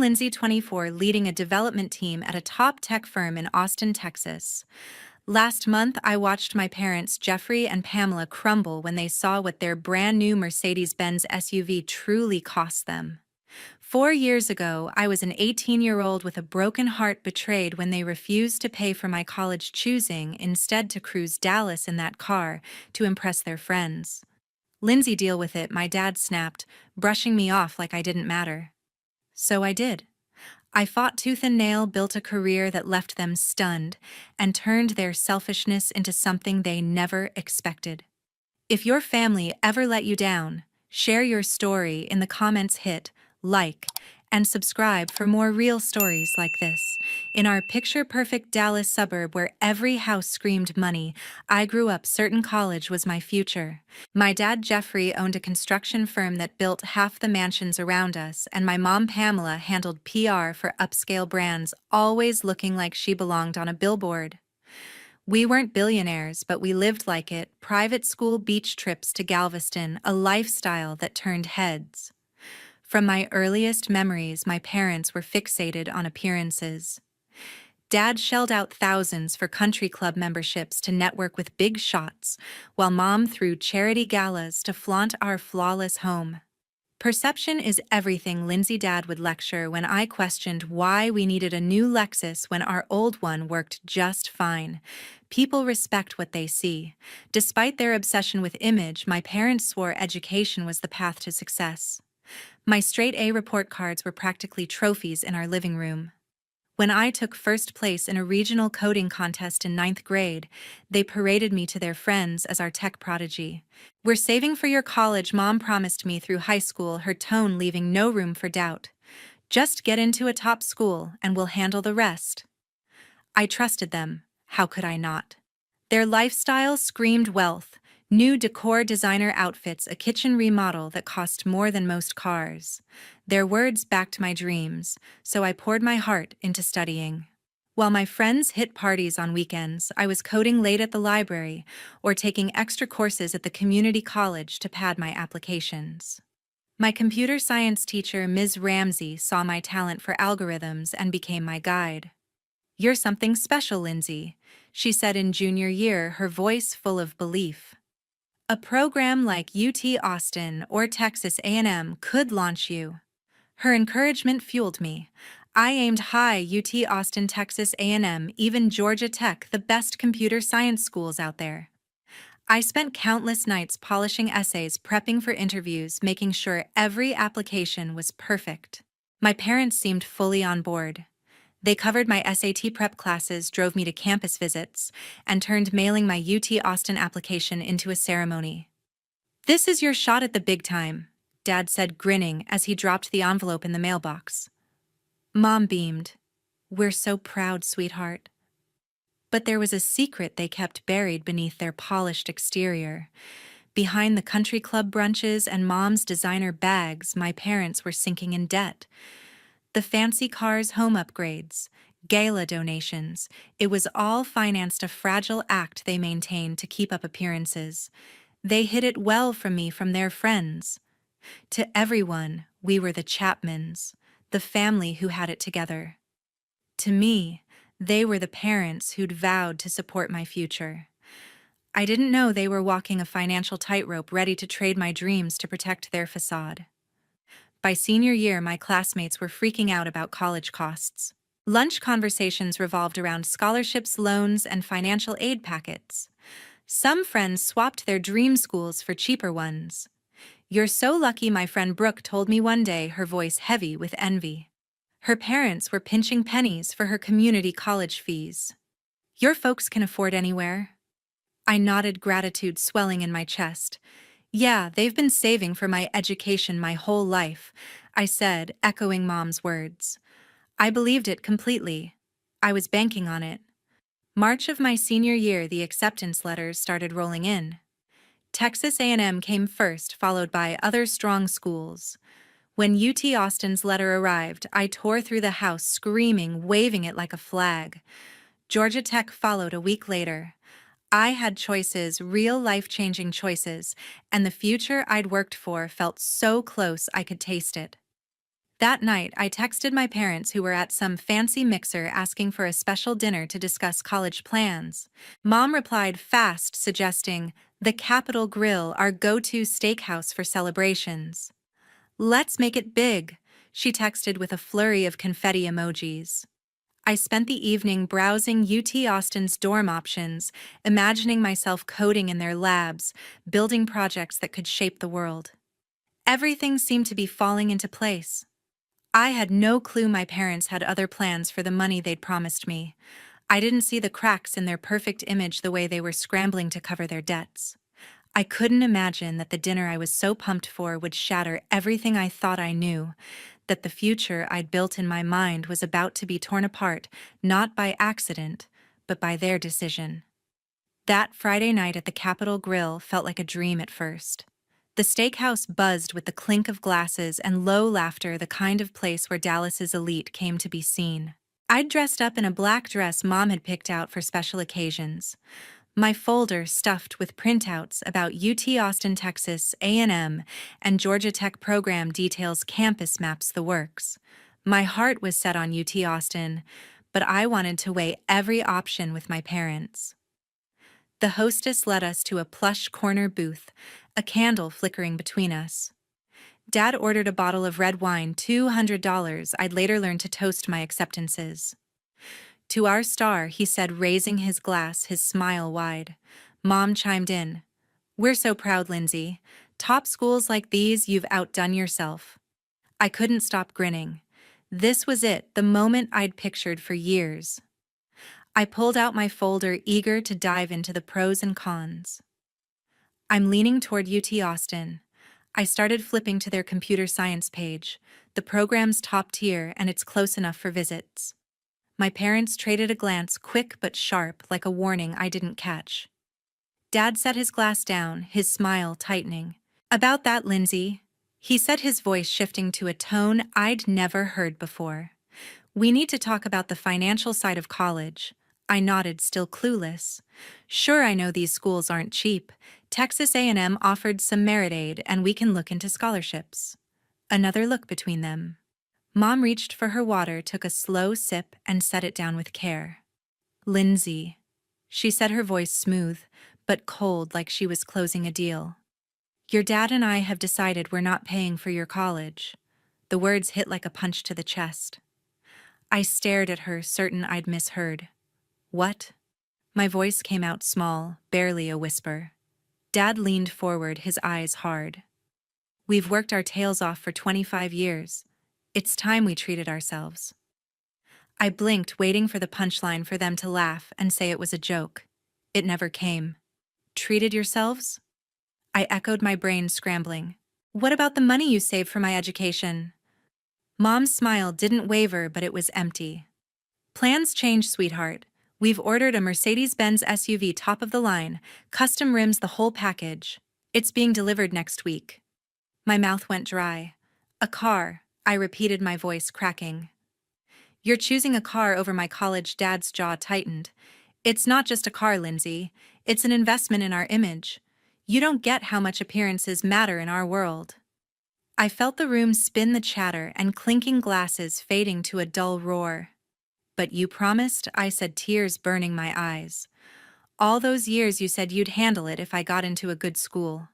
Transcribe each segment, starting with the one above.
I'm Lindsay, 24, leading a development team at a top tech firm in Austin, Texas. Last month, I watched my parents, Jeffrey and Pamela, crumble when they saw what their brand new Mercedes-Benz SUV truly cost them. 4 years ago, I was an 18-year-old with a broken heart, betrayed when they refused to pay for my college, choosing instead to cruise Dallas in that car to impress their friends. Lindsay, deal with it, my dad snapped, brushing me off like I didn't matter. So I did. I fought tooth and nail, built a career that left them stunned, and turned their selfishness into something they never expected. If your family ever let you down, share your story in the comments, hit like, and subscribe for more real stories like this. In our picture-perfect Dallas suburb where every house screamed money, I grew up certain college was my future. My dad, Jeffrey, owned a construction firm that built half the mansions around us, and my mom, Pamela, handled PR for upscale brands, always looking like she belonged on a billboard. We weren't billionaires, but we lived like it. Private school, beach trips to Galveston, a lifestyle that turned heads. From my earliest memories, my parents were fixated on appearances. Dad shelled out thousands for country club memberships to network with big shots, while Mom threw charity galas to flaunt our flawless home. Perception is everything, Lindsay, Dad would lecture when I questioned why we needed a new Lexus when our old one worked just fine. People respect what they see. Despite their obsession with image, my parents swore education was the path to success. My straight A report cards were practically trophies in our living room. When I took first place in a regional coding contest in ninth grade, they paraded me to their friends as our tech prodigy. "We're saving for your college," Mom promised me through high school, her tone leaving no room for doubt. "Just get into a top school and we'll handle the rest." I trusted them. How could I not? Their lifestyle screamed wealth. New decor, designer outfits, a kitchen remodel that cost more than most cars. Their words backed my dreams, so I poured my heart into studying. While my friends hit parties on weekends, I was coding late at the library or taking extra courses at the community college to pad my applications. My computer science teacher, Ms. Ramsey, saw my talent for algorithms and became my guide. "You're something special, Lindsay," she said in junior year, her voice full of belief. "A program like UT Austin or Texas A&M could launch you." Her encouragement fueled me. I aimed high: UT Austin, Texas A&M, even Georgia Tech, the best computer science schools out there. I spent countless nights polishing essays, prepping for interviews, making sure every application was perfect. My parents seemed fully on board. They covered my SAT prep classes, drove me to campus visits, and turned mailing my UT Austin application into a ceremony. "This is your shot at the big time," Dad said, grinning as he dropped the envelope in the mailbox. Mom beamed. "We're so proud, sweetheart." But there was a secret they kept buried beneath their polished exterior. Behind the country club brunches and Mom's designer bags, my parents were sinking in debt. The fancy cars, home upgrades, gala donations, it was all financed, a fragile act they maintained to keep up appearances. They hid it well from me, from their friends. To everyone, we were the Chapmans, the family who had it together. To me, they were the parents who'd vowed to support my future. I didn't know they were walking a financial tightrope, ready to trade my dreams to protect their facade. By senior year, my classmates were freaking out about college costs. Lunch conversations revolved around scholarships, loans, and financial aid packets. Some friends swapped their dream schools for cheaper ones. "You're so lucky," my friend Brooke told me one day, her voice heavy with envy. Her parents were pinching pennies for her community college fees. "Your folks can afford anywhere." I nodded, gratitude swelling in my chest. "Yeah, they've been saving for my education my whole life," I said, echoing Mom's words. I believed it completely. I was banking on it. March of my senior year, the acceptance letters started rolling in. Texas A&M came first, followed by other strong schools. When UT Austin's letter arrived, I tore through the house, screaming, waving it like a flag. Georgia Tech followed a week later. I had choices, real life-changing choices, and the future I'd worked for felt so close I could taste it. That night, I texted my parents who were at some fancy mixer asking for a special dinner to discuss college plans. Mom replied fast, suggesting, "The Capitol Grill, our go-to steakhouse for celebrations." "Let's make it big," she texted with a flurry of confetti emojis. I spent the evening browsing UT Austin's dorm options, imagining myself coding in their labs, building projects that could shape the world. Everything seemed to be falling into place. I had no clue my parents had other plans for the money they'd promised me. I didn't see the cracks in their perfect image the way they were scrambling to cover their debts. I couldn't imagine that the dinner I was so pumped for would shatter everything I thought I knew, that the future I'd built in my mind was about to be torn apart, not by accident, but by their decision. That Friday night at the Capitol Grill felt like a dream at first. The steakhouse buzzed with the clink of glasses and low laughter, the kind of place where Dallas's elite came to be seen. I'd dressed up in a black dress Mom had picked out for special occasions. My folder stuffed with printouts about UT Austin, Texas, A&M, and Georgia Tech program details, campus maps, the works. My heart was set on UT Austin, but I wanted to weigh every option with my parents. The hostess led us to a plush corner booth, a candle flickering between us. Dad ordered a bottle of red wine, $200. I'd later learn to toast my acceptances. "To our star," he said, raising his glass, his smile wide. Mom chimed in, "We're so proud, Lindsay. Top schools like these, you've outdone yourself." I couldn't stop grinning. This was it, the moment I'd pictured for years. I pulled out my folder, eager to dive into the pros and cons. I'm leaning toward UT Austin. I started flipping to their computer science page. The program's top tier, and it's close enough for visits. My parents traded a glance, quick but sharp, like a warning I didn't catch. Dad set his glass down, his smile tightening. "About that, Lindsay," he said, his voice shifting to a tone I'd never heard before. "We need to talk about the financial side of college." I nodded, still clueless. "Sure, I know these schools aren't cheap. Texas A&M offered some merit aid, and we can look into scholarships." Another look between them. Mom reached for her water, took a slow sip, and set it down with care. "Lindsay," she said, her voice smooth, but cold, like she was closing a deal. "Your dad and I have decided we're not paying for your college." The words hit like a punch to the chest. I stared at her, certain I'd misheard. "What?" My voice came out small, barely a whisper. Dad leaned forward, his eyes hard. "We've worked our tails off for 25 years. It's time we treated ourselves." I blinked, waiting for the punchline, for them to laugh and say it was a joke. It never came. "Treated yourselves?" I echoed, my brain scrambling. "What about the money you saved for my education?" Mom's smile didn't waver, but it was empty. "Plans change, sweetheart. We've ordered a Mercedes-Benz SUV, top of the line, custom rims, the whole package. It's being delivered next week." My mouth went dry. "A car," I repeated, my voice cracking. "You're choosing a car over my college?" Dad's jaw tightened. "It's not just a car, Lindsay. It's an investment in our image. You don't get how much appearances matter in our world." I felt the room spin, the chatter and clinking glasses fading to a dull roar. "But you promised," I said, tears burning my eyes. "All those years you said you'd handle it if I got into a good school."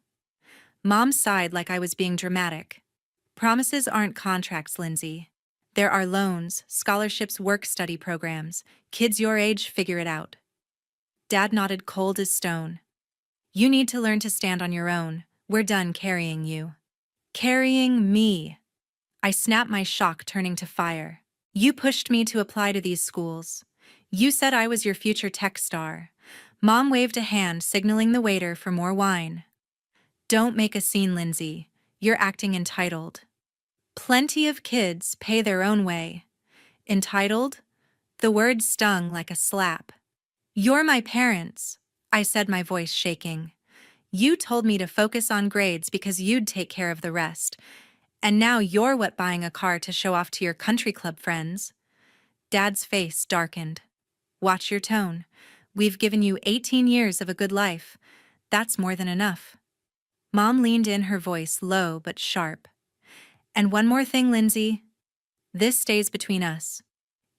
Mom sighed, like I was being dramatic. "Promises aren't contracts, Lindsay. There are loans, scholarships, work-study programs. Kids your age figure it out." Dad nodded, cold as stone. "You need to learn to stand on your own. We're done carrying you." "Carrying me?" I snapped, my shock turning to fire. "You pushed me to apply to these schools. You said I was your future tech star." Mom waved a hand, signaling the waiter for more wine. "Don't make a scene, Lindsay. You're acting entitled." "Plenty of kids pay their own way." "Entitled?" The word stung like a slap. "You're my parents," I said, my voice shaking. "You told me to focus on grades because you'd take care of the rest. And now you're what, buying a car to show off to your country club friends?" Dad's face darkened. "Watch your tone. We've given you 18 years of a good life. That's more than enough." Mom leaned in, her voice low but sharp. "And one more thing, Lindsay. This stays between us.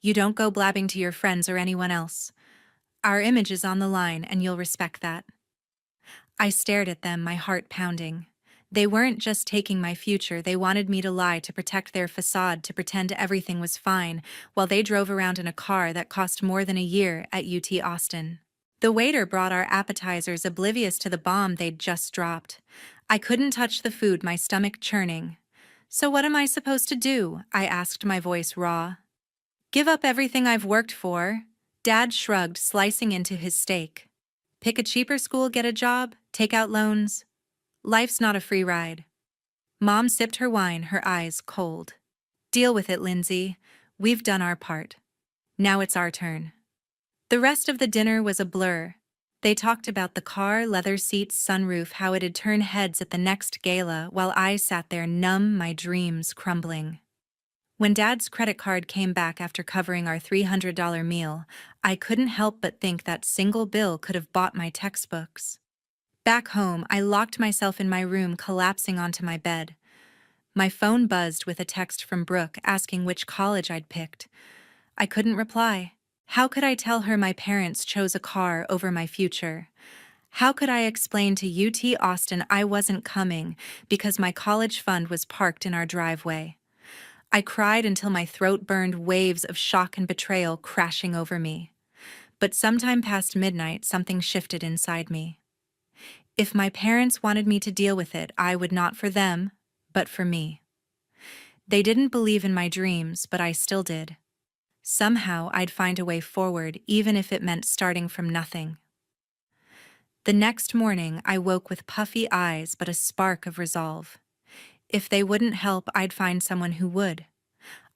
You don't go blabbing to your friends or anyone else. Our image is on the line and you'll respect that." I stared at them, my heart pounding. They weren't just taking my future, they wanted me to lie to protect their facade, to pretend everything was fine, while they drove around in a car that cost more than a year at UT Austin. The waiter brought our appetizers, oblivious to the bomb they'd just dropped. I couldn't touch the food, my stomach churning. "So what am I supposed to do?" I asked, my voice raw. "Give up everything I've worked for?" Dad shrugged, slicing into his steak. "Pick a cheaper school, get a job, take out loans. Life's not a free ride." Mom sipped her wine, her eyes cold. "Deal with it, Lindsay. We've done our part. Now it's our turn." The rest of the dinner was a blur. They talked about the car, leather seats, sunroof, how it'd turn heads at the next gala, while I sat there numb, my dreams crumbling. When Dad's credit card came back after covering our $300 meal, I couldn't help but think that single bill could have bought my textbooks. Back home, I locked myself in my room, collapsing onto my bed. My phone buzzed with a text from Brooke asking which college I'd picked. I couldn't reply. How could I tell her my parents chose a car over my future? How could I explain to UT Austin I wasn't coming because my college fund was parked in our driveway? I cried until my throat burned, waves of shock and betrayal crashing over me. But sometime past midnight, something shifted inside me. If my parents wanted me to deal with it, I would, not for them, but for me. They didn't believe in my dreams, but I still did. Somehow I'd find a way forward, even if it meant starting from nothing. The next morning, I woke with puffy eyes but a spark of resolve. If they wouldn't help, I'd find someone who would.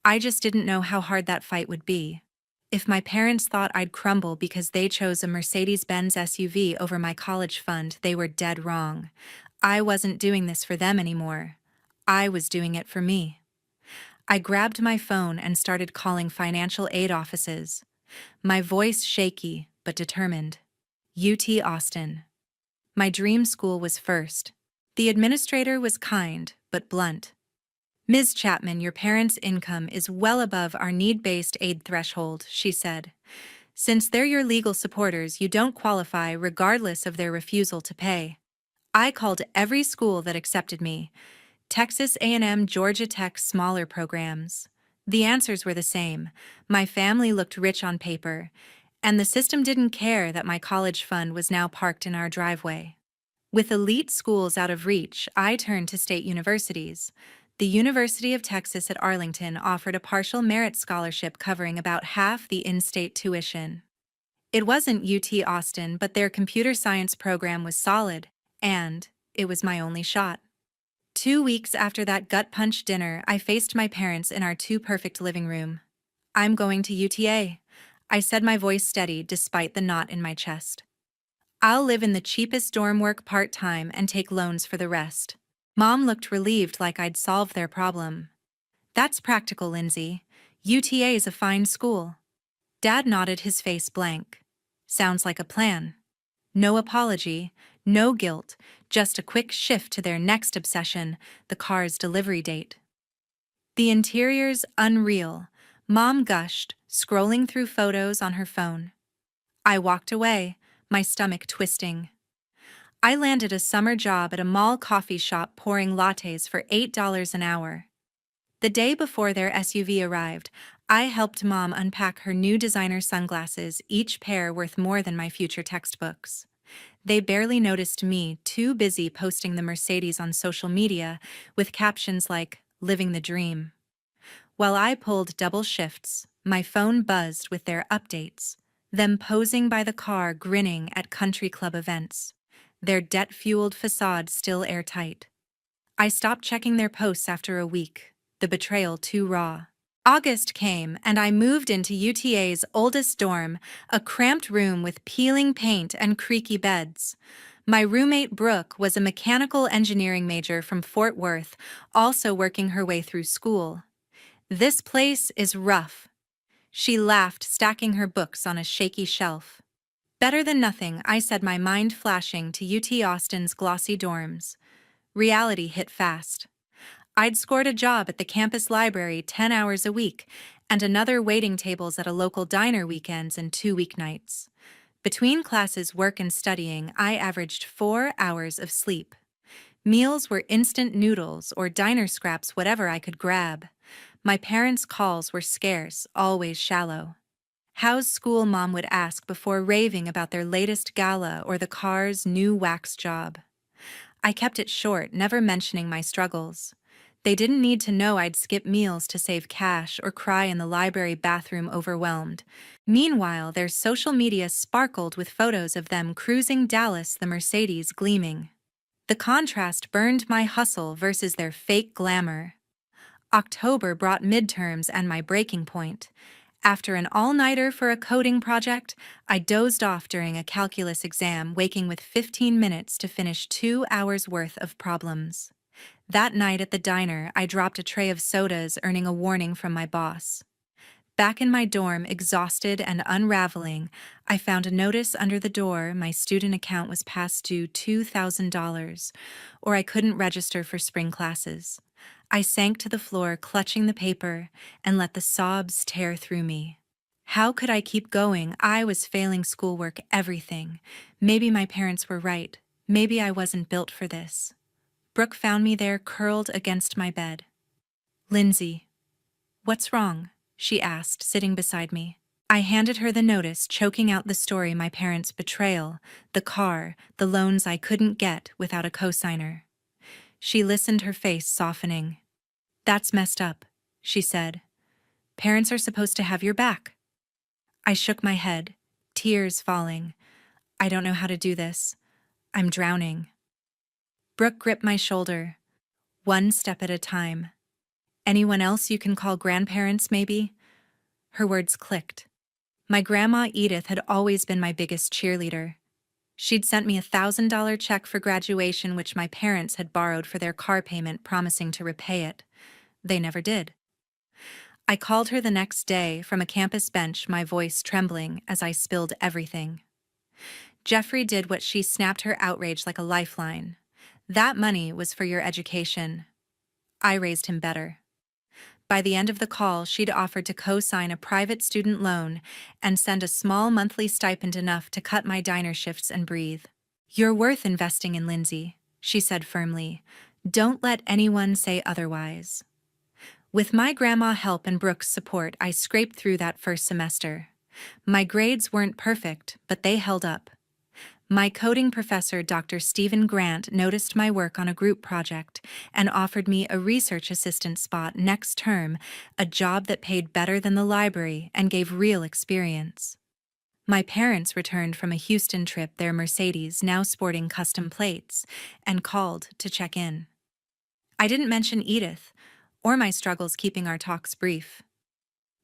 I just didn't know how hard that fight would be. If my parents thought I'd crumble because they chose a Mercedes-Benz SUV over my college fund, they were dead wrong. I wasn't doing this for them anymore. I was doing it for me. I grabbed my phone and started calling financial aid offices. My voice shaky but determined. UT Austin. My dream school was first. The administrator was kind but blunt. "Ms. Chapman, your parents' income is well above our need-based aid threshold," she said. "Since they're your legal supporters, you don't qualify regardless of their refusal to pay." I called every school that accepted me. Texas A&M, Georgia Tech, smaller programs. The answers were the same. My family looked rich on paper, and the system didn't care that my college fund was now parked in our driveway. With elite schools out of reach, I turned to state universities. The University of Texas at Arlington offered a partial merit scholarship covering about half the in-state tuition. It wasn't UT Austin, but their computer science program was solid, and it was my only shot. 2 weeks after that gut punch dinner, I faced my parents in our too-perfect living room. "I'm going to UTA," I said, my voice steady despite the knot in my chest. "I'll live in the cheapest dorm, work part-time, and take loans for the rest." Mom looked relieved, like I'd solved their problem. "That's practical, Lindsay. UTA is a fine school." Dad nodded, his face blank. "Sounds like a plan." No apology, no guilt, just a quick shift to their next obsession, the car's delivery date. "The interior's unreal," Mom gushed, scrolling through photos on her phone. I walked away, my stomach twisting. I landed a summer job at a mall coffee shop pouring lattes for $8 an hour. The day before their SUV arrived, I helped Mom unpack her new designer sunglasses, each pair worth more than my future textbooks. They barely noticed me, too busy posting the Mercedes on social media with captions like, "Living the dream." While I pulled double shifts, my phone buzzed with their updates, them posing by the car grinning at country club events, their debt-fueled facade still airtight. I stopped checking their posts after a week, the betrayal too raw. August came, and I moved into UTA's oldest dorm, a cramped room with peeling paint and creaky beds. My roommate Brooke was a mechanical engineering major from Fort Worth, also working her way through school. "This place is rough," she laughed, stacking her books on a shaky shelf. "Better than nothing," I said, my mind flashing to UT Austin's glossy dorms. Reality hit fast. I'd scored a job at the campus library 10 hours a week, and another waiting tables at a local diner weekends and 2 weeknights. Between classes, work, and studying, I averaged 4 hours of sleep. Meals were instant noodles or diner scraps, whatever I could grab. My parents' calls were scarce, always shallow. "How's school?" Mom would ask before raving about their latest gala or the car's new wax job. I kept it short, never mentioning my struggles. They didn't need to know I'd skip meals to save cash or cry in the library bathroom overwhelmed. Meanwhile, their social media sparkled with photos of them cruising Dallas, the Mercedes gleaming. The contrast burned my hustle versus their fake glamour. October brought midterms and my breaking point. After an all-nighter for a coding project, I dozed off during a calculus exam, waking with 15 minutes to finish 2 hours worth of problems. That night at the diner, I dropped a tray of sodas, earning a warning from my boss. Back in my dorm, exhausted and unraveling, I found a notice under the door. My student account was past due $2,000, or I couldn't register for spring classes. I sank to the floor, clutching the paper, and let the sobs tear through me. How could I keep going? I was failing schoolwork, everything. Maybe my parents were right. Maybe I wasn't built for this. Brooke found me there, curled against my bed. "Lindsay, what's wrong?" she asked, sitting beside me. I handed her the notice, choking out the story: my parents' betrayal, the car, the loans I couldn't get without a cosigner. She listened, her face softening. "That's messed up," she said. "Parents are supposed to have your back." I shook my head, tears falling. "I don't know how to do this. I'm drowning." Brooke gripped my shoulder. "One step at a time. Anyone else you can call? Grandparents, maybe?" Her words clicked. My grandma Edith had always been my biggest cheerleader. She'd sent me $1,000 check for graduation, which my parents had borrowed for their car payment, promising to repay it. They never did. I called her the next day from a campus bench, my voice trembling as I spilled everything. "Jeffrey did what she," snapped her outrage like a lifeline. "That money was for your education. I raised him better." By the end of the call, she'd offered to co-sign a private student loan and send a small monthly stipend, enough to cut my diner shifts and breathe. "You're worth investing in, Lindsay," she said firmly. "Don't let anyone say otherwise." With my grandma's help and Brooke's support, I scraped through that first semester. My grades weren't perfect, but they held up. My coding professor, Dr. Stephen Grant, noticed my work on a group project and offered me a research assistant spot next term, a job that paid better than the library and gave real experience. My parents returned from a Houston trip, their Mercedes now sporting custom plates, and called to check in. I didn't mention Edith or my struggles keeping our talks brief.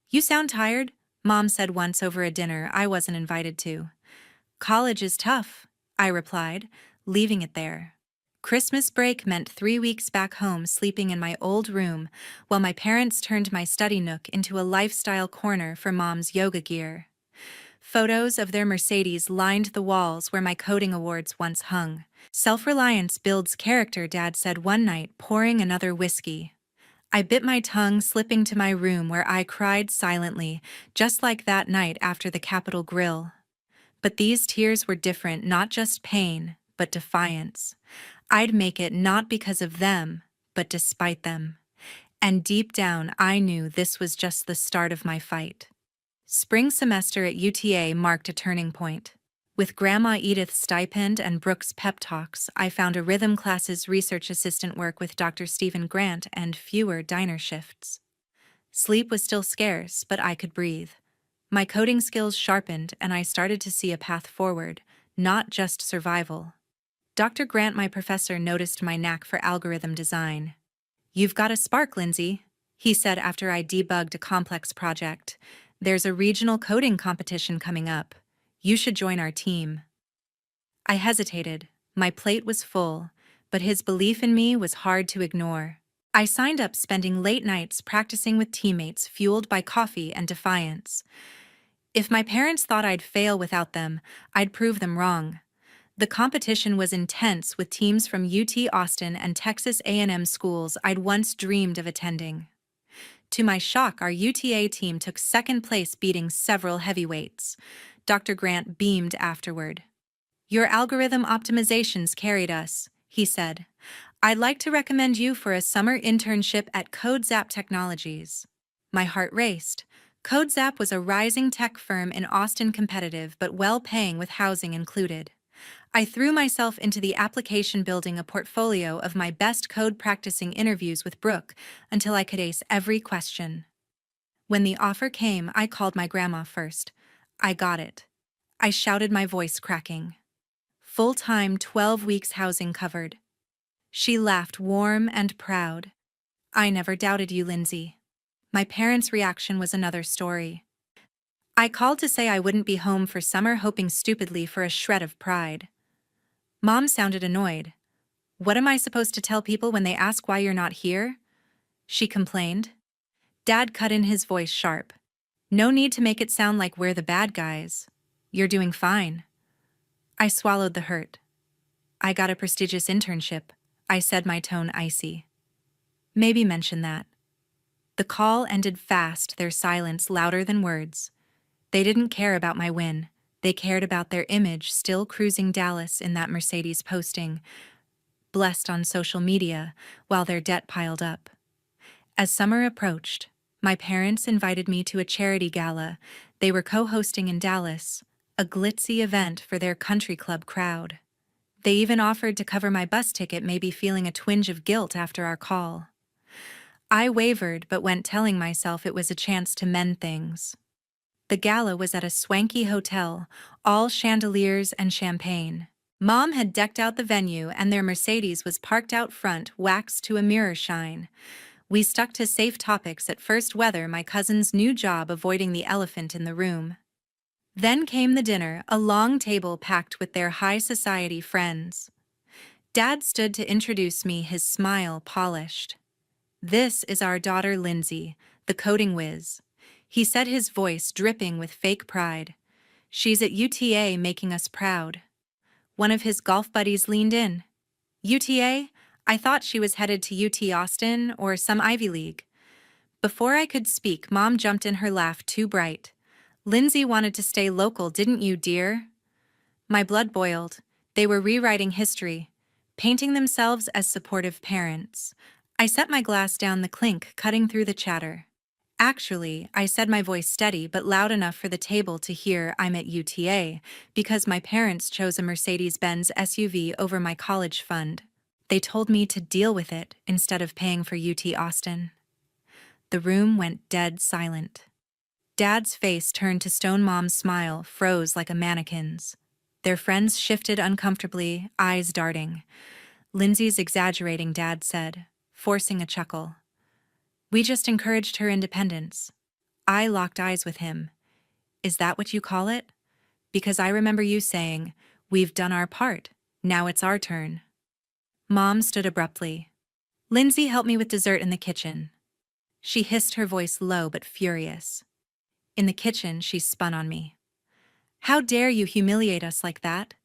"You sound tired," Mom said once over a dinner I wasn't invited to. "College is tough," I replied, leaving it there. Christmas break meant 3 weeks back home, sleeping in my old room, while my parents turned my study nook into a lifestyle corner for Mom's yoga gear. Photos of their Mercedes lined the walls where my coding awards once hung. "Self-reliance builds character," Dad said one night, pouring another whiskey. I bit my tongue, slipping to my room where I cried silently, just like that night after the Capitol grill. But these tears were different, not just pain, but defiance. I'd make it, not because of them, but despite them. And deep down, I knew this was just the start of my fight. Spring semester at UTA marked a turning point. With Grandma Edith's stipend and Brooke's pep talks, I found a rhythm classes research assistant work with Dr. Stephen Grant and fewer diner shifts. Sleep was still scarce, but I could breathe. My coding skills sharpened, and I started to see a path forward, not just survival. Dr. Grant, my professor, noticed my knack for algorithm design. "You've got a spark, Lindsay," he said after I debugged a complex project. "There's a regional coding competition coming up. You should join our team." I hesitated. My plate was full, but his belief in me was hard to ignore. I signed up, spending late nights practicing with teammates, fueled by coffee and defiance. If my parents thought I'd fail without them, I'd prove them wrong. The competition was intense with teams from UT Austin and Texas A&M schools I'd once dreamed of attending. To my shock, our UTA team took second place, beating several heavyweights. Dr. Grant beamed afterward. "Your algorithm optimizations carried us," he said. "I'd like to recommend you for a summer internship at CodeZap Technologies." My heart raced. CodeZap was a rising tech firm in Austin, competitive but well-paying with housing included. I threw myself into the application, building a portfolio of my best code practicing interviews with Brooke until I could ace every question. When the offer came, I called my grandma first. "I got it," I shouted, my voice cracking. "Full-time, 12 weeks housing covered." She laughed, warm and proud. "I never doubted you, Lindsay." My parents' reaction was another story. I called to say I wouldn't be home for summer, hoping stupidly for a shred of pride. Mom sounded annoyed. "What am I supposed to tell people when they ask why you're not here?" she complained. Dad cut in, his voice sharp. "No need to make it sound like we're the bad guys. You're doing fine." I swallowed the hurt. "I got a prestigious internship," I said, my tone icy. "Maybe mention that." The call ended fast, their silence louder than words. They didn't care about my win. They cared about their image, still cruising Dallas in that Mercedes, posting "blessed" on social media while their debt piled up. As summer approached, my parents invited me to a charity gala they were co-hosting in Dallas, a glitzy event for their country club crowd. They even offered to cover my bus ticket, maybe feeling a twinge of guilt after our call. I wavered, but went, telling myself it was a chance to mend things. The gala was at a swanky hotel, all chandeliers and champagne. Mom had decked out the venue, and their Mercedes was parked out front, waxed to a mirror shine. We stuck to safe topics at first: weather, my cousin's new job, avoiding the elephant in the room. Then came the dinner, a long table packed with their high society friends. Dad stood to introduce me, his smile polished. "This is our daughter Lindsay, the coding whiz," he said, his voice dripping with fake pride. "She's at UTA, making us proud." One of his golf buddies leaned in. "UTA? I thought she was headed to UT Austin or some Ivy League." Before I could speak, Mom jumped in, her laugh too bright. "Lindsay wanted to stay local, didn't you, dear?" My blood boiled. They were rewriting history, painting themselves as supportive parents. I set my glass down, the clink cutting through the chatter. "Actually," I said, my voice steady but loud enough for the table to hear, "I'm at UTA because my parents chose a Mercedes-Benz SUV over my college fund. They told me to deal with it instead of paying for UT Austin." The room went dead silent. Dad's face turned to stone. Mom's smile froze like a mannequin's. Their friends shifted uncomfortably, eyes darting. "Lindsay's exaggerating," Dad said, forcing a chuckle. "We just encouraged her independence." I locked eyes with him. "Is that what you call it? Because I remember you saying, 'We've done our part, now it's our turn.'" Mom stood abruptly. "Lindsay helped me with dessert in the kitchen." She hissed, her voice low but furious. "In the kitchen," she spun on me. "How dare you humiliate us like that?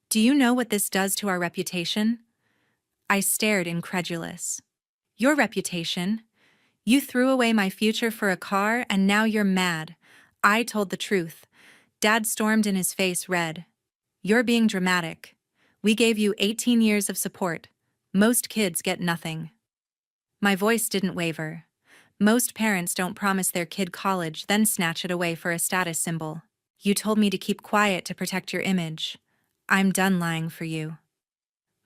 Do you know what this does to our reputation?" I stared, incredulous. "Your reputation? You threw away my future for a car, and now you're mad." I told the truth. Dad stormed in, his face red. "You're being dramatic. We gave you 18 years of support. Most kids get nothing." My voice didn't waver. Most parents don't promise their kid college, then snatch it away for a status symbol. "You told me to keep quiet to protect your image. I'm done lying for you."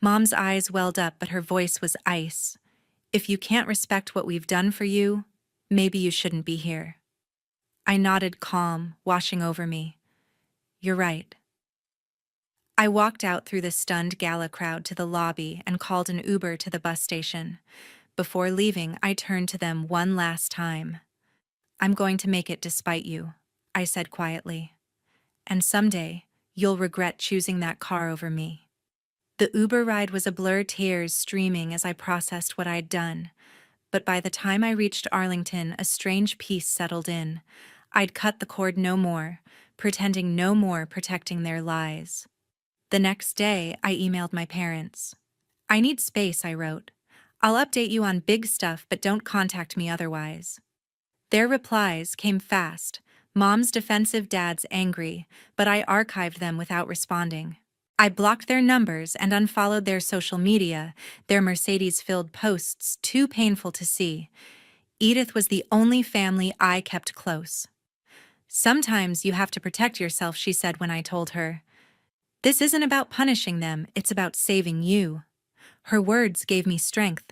Mom's eyes welled up, but her voice was ice. "If you can't respect what we've done for you, maybe you shouldn't be here." I nodded, calm washing over me. "You're right." I walked out through the stunned gala crowd to the lobby and called an Uber to the bus station. Before leaving, I turned to them one last time. "I'm going to make it despite you," I said quietly. "And someday, you'll regret choosing that car over me." The Uber ride was a blur, tears streaming as I processed what I'd done. But by the time I reached Arlington, a strange peace settled in. I'd cut the cord no more, pretending no more, protecting their lies. The next day, I emailed my parents. "I need space," I wrote. "I'll update you on big stuff, but don't contact me otherwise." Their replies came fast. Mom's defensive, dad's angry, but I archived them without responding. I blocked their numbers and unfollowed their social media, their Mercedes-filled posts too painful to see. Edith was the only family I kept close. "Sometimes you have to protect yourself," she said when I told her. "This isn't about punishing them, it's about saving you." Her words gave me strength.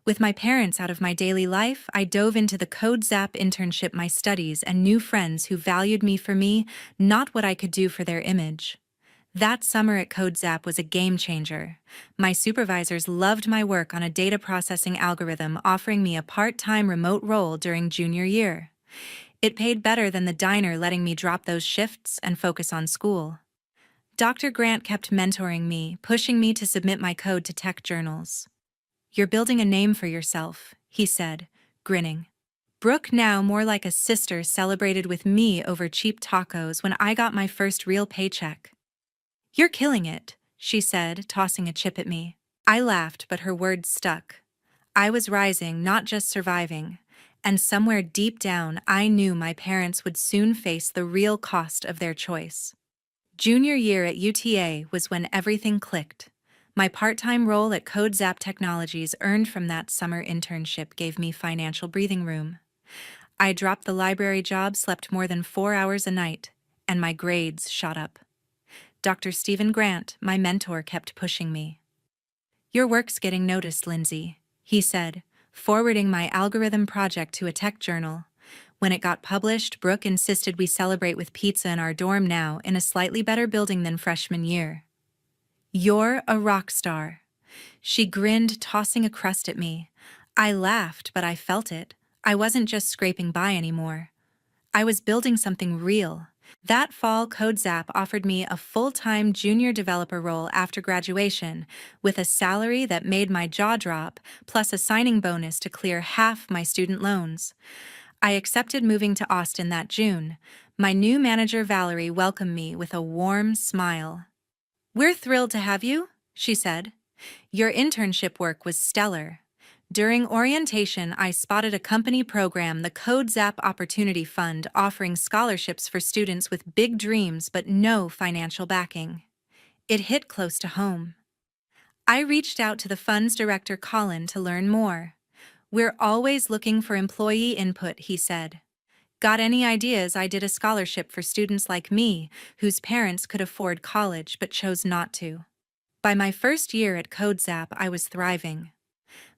With my parents out of my daily life, I dove into the Code Zap internship, my studies, and new friends who valued me for me, not what I could do for their image. That summer at Code Zap was a game changer. My supervisors loved my work on a data processing algorithm, offering me a part-time remote role during junior year. It paid better than the diner, letting me drop those shifts and focus on school. Dr. Grant kept mentoring me, pushing me to submit my code to tech journals. "You're building a name for yourself," he said, grinning. Brooke, now more like a sister, celebrated with me over cheap tacos when I got my first real paycheck. "You're killing it," she said, tossing a chip at me. I laughed, but her words stuck. I was rising, not just surviving, and somewhere deep down I knew my parents would soon face the real cost of their choice. Junior year at UTA was when everything clicked. My part-time role at Code Zap Technologies, earned from that summer internship, gave me financial breathing room. I dropped the library job, slept more than 4 hours a night, and my grades shot up. Dr. Stephen Grant, my mentor, kept pushing me. "Your work's getting noticed, Lindsay," he said, forwarding my algorithm project to a tech journal. When it got published, Brooke insisted we celebrate with pizza in our dorm, now in a slightly better building than freshman year. "You're a rock star." She grinned, tossing a crust at me. I laughed, but I felt it. I wasn't just scraping by anymore. I was building something real. That fall, Code Zap offered me a full-time junior developer role after graduation, with a salary that made my jaw drop, plus a signing bonus to clear half my student loans. I accepted moving to Austin that June. My new manager, Valerie, welcomed me with a warm smile. "We're thrilled to have you," she said. "Your internship work was stellar." During orientation, I spotted a company program, the Code Zap Opportunity Fund, offering scholarships for students with big dreams but no financial backing. It hit close to home. I reached out to the fund's director, Colin, to learn more. "We're always looking for employee input," he said. "Got any ideas?" I did a scholarship for students like me, whose parents could afford college but chose not to. By my first year at Code Zap, I was thriving.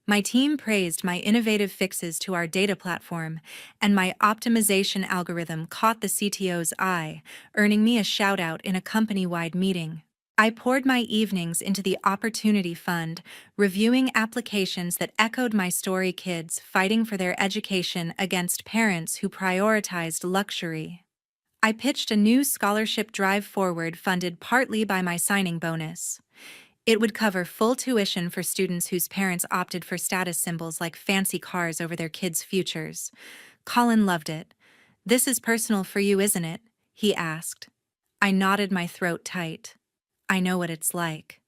My team praised my innovative fixes to our data platform, and my optimization algorithm caught the CTO's eye, earning me a shout-out in a company-wide meeting. I poured my evenings into the Opportunity Fund, reviewing applications that echoed my story: kids fighting for their education against parents who prioritized luxury. I pitched a new scholarship drive forward, funded partly by my signing bonus. It would cover full tuition for students whose parents opted for status symbols like fancy cars over their kids' futures. Colin loved it. "This is personal for you, isn't it?" he asked. I nodded, my throat tight. I know what it's like.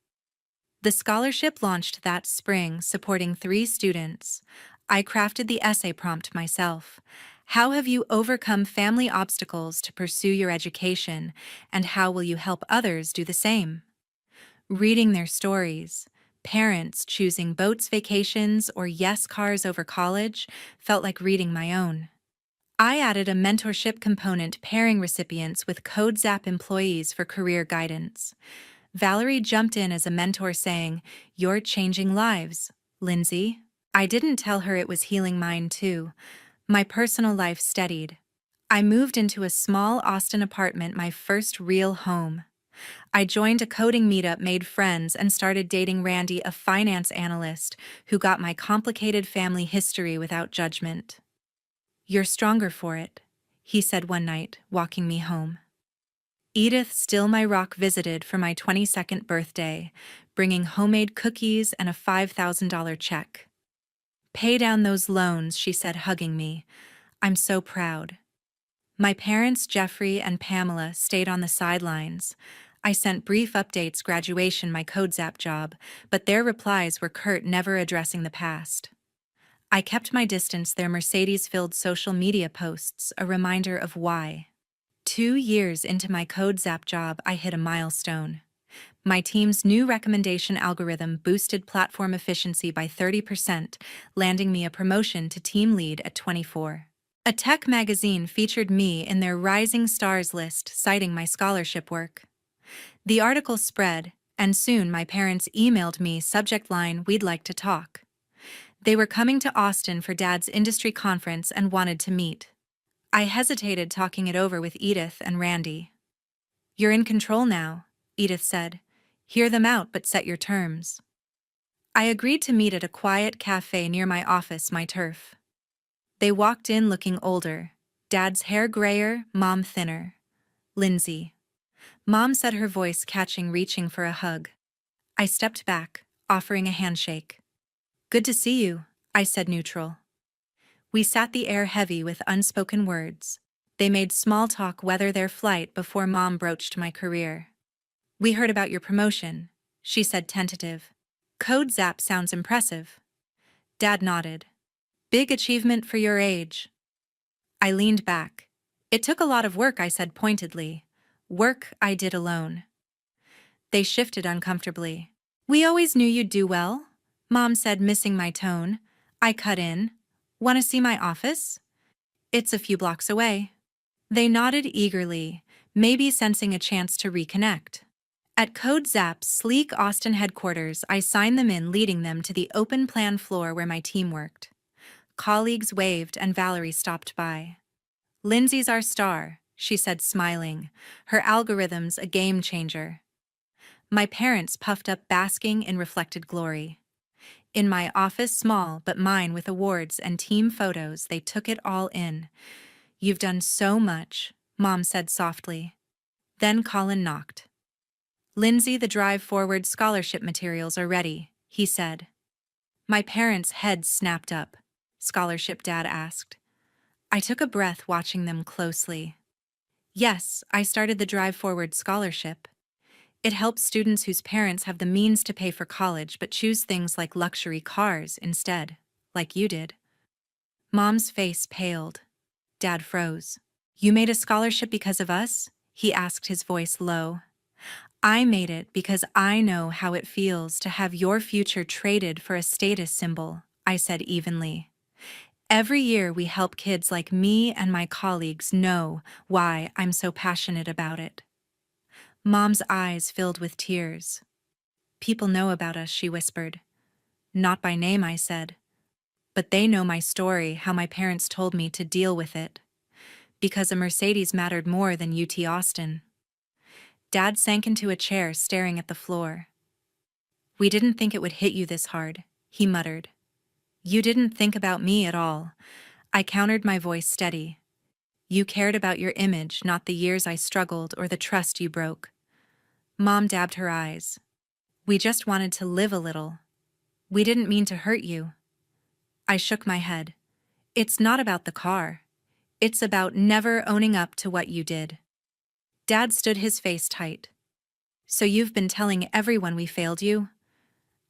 The scholarship launched that spring, supporting 3 students. I crafted the essay prompt myself. How have you overcome family obstacles to pursue your education, and how will you help others do the same? Reading their stories, parents choosing boats, vacations, or yes cars over college, felt like reading my own. I added a mentorship component, pairing recipients with Code Zap employees for career guidance. Valerie jumped in as a mentor, saying, "You're changing lives, Lindsay." I didn't tell her it was healing mine too. My personal life steadied. I moved into a small Austin apartment, my first real home. I joined a coding meetup, made friends, and started dating Randy, a finance analyst who got my complicated family history without judgment. "You're stronger for it," he said one night, walking me home. Edith, still my rock, visited for my 22nd birthday, bringing homemade cookies and a $5,000 check. "Pay down those loans," she said, hugging me. "I'm so proud." My parents, Jeffrey and Pamela, stayed on the sidelines. I sent brief updates graduation my CodeZap job, but their replies were curt, never addressing the past. I kept my distance, their Mercedes-filled social media posts, a reminder of why. 2 years into my CodeZap job, I hit a milestone. My team's new recommendation algorithm boosted platform efficiency by 30%, landing me a promotion to team lead at 24. A tech magazine featured me in their Rising Stars list, citing my scholarship work. The article spread, and soon my parents emailed me, subject line, "We'd like to talk." They were coming to Austin for Dad's industry conference and wanted to meet. I hesitated, talking it over with Edith and Randy. "You're in control now," Edith said. "Hear them out, but set your terms." I agreed to meet at a quiet cafe near my office, my turf. They walked in looking older, Dad's hair grayer, Mom thinner. "Lindsay." Mom said, her voice catching, reaching for a hug. I stepped back, offering a handshake. "Good to see you," I said, neutral. We sat, the air heavy with unspoken words. They made small talk, weather their flight, before Mom broached my career. "We heard about your promotion," she said, tentative. "CodeZap sounds impressive." Dad nodded. "Big achievement for your age." I leaned back. "It took a lot of work," I said pointedly. "Work I did alone." They shifted uncomfortably. "We always knew you'd do well," Mom said, missing my tone. I cut in. "Want to see my office? It's a few blocks away." They nodded eagerly, maybe sensing a chance to reconnect. At CodeZap's sleek Austin headquarters, I signed them in, leading them to the open plan floor where my team worked. Colleagues waved and Valerie stopped by. "Lindsay's our star," she said, smiling. "Her algorithm's a game changer." My parents puffed up, basking in reflected glory. In my office, small but mine, with awards and team photos, they took it all in. "You've done so much," Mom said softly. Then Colin knocked. "Lindsay, the Drive Forward scholarship materials are ready," he said. My parents' heads snapped up. "Scholarship?" Dad asked. I took a breath, watching them closely. "Yes, I started the Drive Forward scholarship. It helps students whose parents have the means to pay for college but choose things like luxury cars instead, like you did." Mom's face paled. Dad froze. "You made a scholarship because of us?" he asked, his voice low. "I made it because I know how it feels to have your future traded for a status symbol," I said evenly. "Every year we help kids like me, and my colleagues know why I'm so passionate about it." Mom's eyes filled with tears. "People know about us," she whispered. "Not by name," I said. "But they know my story, how my parents told me to deal with it. Because a Mercedes mattered more than UT Austin." Dad sank into a chair, staring at the floor. "We didn't think it would hit you this hard," he muttered. "You didn't think about me at all," I countered, my voice steady. "You cared about your image, not the years I struggled or the trust you broke." Mom dabbed her eyes. "We just wanted to live a little. We didn't mean to hurt you." I shook my head. "It's not about the car. It's about never owning up to what you did." Dad stood, his face tight. "So you've been telling everyone we failed you?"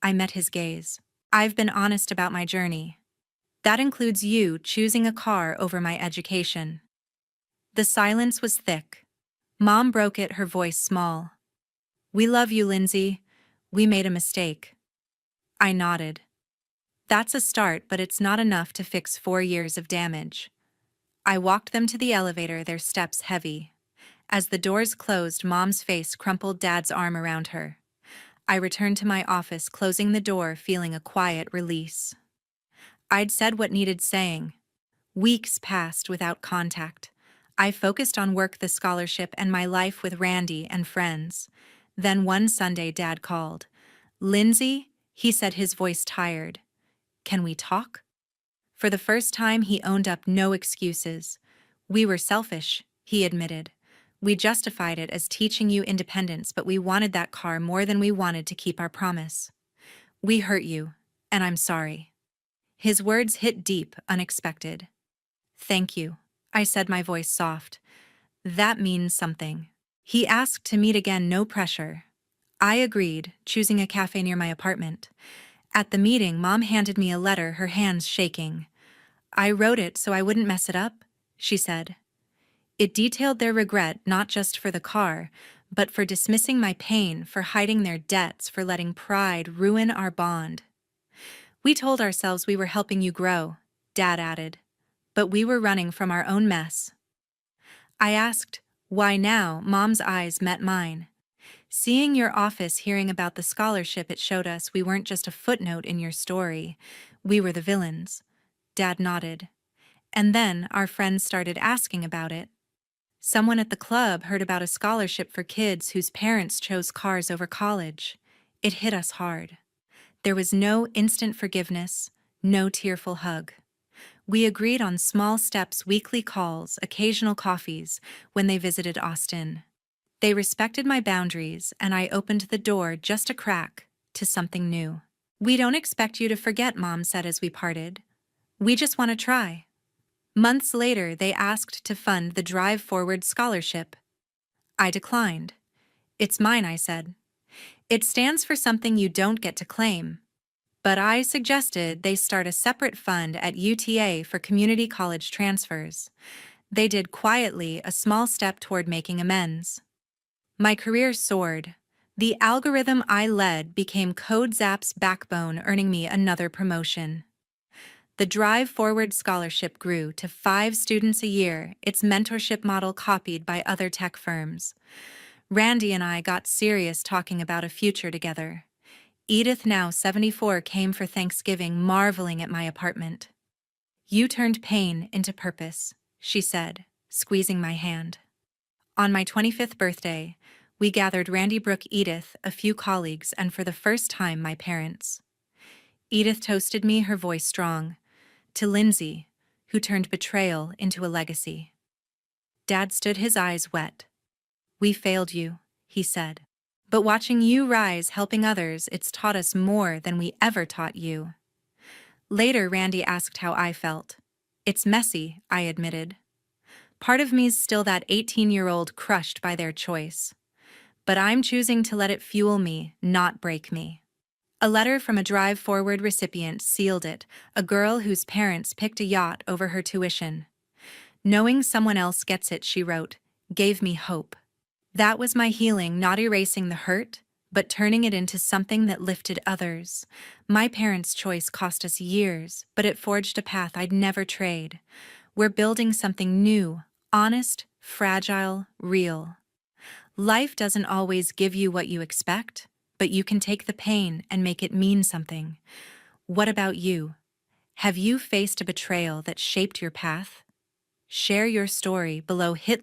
I met his gaze. "I've been honest about my journey. That includes you choosing a car over my education." The silence was thick. Mom broke it, her voice small. "We love you, Lindsay. We made a mistake." I nodded. "That's a start, but it's not enough to fix 4 years of damage." I walked them to the elevator, their steps heavy. As the doors closed, Mom's face crumpled, Dad's arm around her. I returned to my office, closing the door, feeling a quiet release. I'd said what needed saying. Weeks passed without contact. I focused on work, the scholarship, and my life with Randy and friends. Then one Sunday, Dad called. "Lindsay," he said, his voice tired. "Can we talk?" For the first time, he owned up, no excuses. "We were selfish," he admitted. "We justified it as teaching you independence, but we wanted that car more than we wanted to keep our promise. We hurt you, and I'm sorry." His words hit deep, unexpected. "Thank you," I said, my voice soft. "That means something." He asked to meet again, no pressure. I agreed, choosing a cafe near my apartment. At the meeting, Mom handed me a letter, her hands shaking. "I wrote it so I wouldn't mess it up," she said. It detailed their regret not just for the car, but for dismissing my pain, for hiding their debts, for letting pride ruin our bond. "We told ourselves we were helping you grow," Dad added, "but we were running from our own mess." I asked, "Why now?" Mom's eyes met mine. "Seeing your office, hearing about the scholarship, it showed us we weren't just a footnote in your story. We were the villains." Dad nodded. "And then our friends started asking about it. Someone at the club heard about a scholarship for kids whose parents chose cars over college. It hit us hard. There was no instant forgiveness, no tearful hug. We agreed on small steps, weekly calls, occasional coffees when they visited Austin. They respected my boundaries, and I opened the door just a crack to something new." "We don't expect you to forget," Mom said as we parted. "We just want to try." Months later, they asked to fund the Drive Forward scholarship. I declined. "It's mine," I said. "It stands for something you don't get to claim." But I suggested they start a separate fund at UTA for community college transfers. They did quietly, a small step toward making amends. My career soared. The algorithm I led became CodeZap's backbone, earning me another promotion. The Drive Forward scholarship grew to 5 students a year, its mentorship model copied by other tech firms. Randy and I got serious, talking about a future together. Edith, now 74, came for Thanksgiving, marveling at my apartment. "You turned pain into purpose," she said, squeezing my hand. On my 25th birthday, we gathered Randy, Brooke, Edith, a few colleagues, and for the first time, my parents. Edith toasted me, her voice strong. "To Lindsay, who turned betrayal into a legacy." Dad stood, his eyes wet. "We failed you," he said. "But watching you rise, helping others, it's taught us more than we ever taught you." Later, Randy asked how I felt. "It's messy," I admitted. "Part of me's still that 18-year-old crushed by their choice. But I'm choosing to let it fuel me, not break me." A letter from a Drive Forward recipient sealed it, a girl whose parents picked a yacht over her tuition. "Knowing someone else gets it," she wrote, "gave me hope." That was my healing, not erasing the hurt, but turning it into something that lifted others. My parents' choice cost us years, but it forged a path I'd never trade. We're building something new, honest, fragile, real. Life doesn't always give you what you expect, but you can take the pain and make it mean something. What about you? Have you faced a betrayal that shaped your path? Share your story below. Hit like.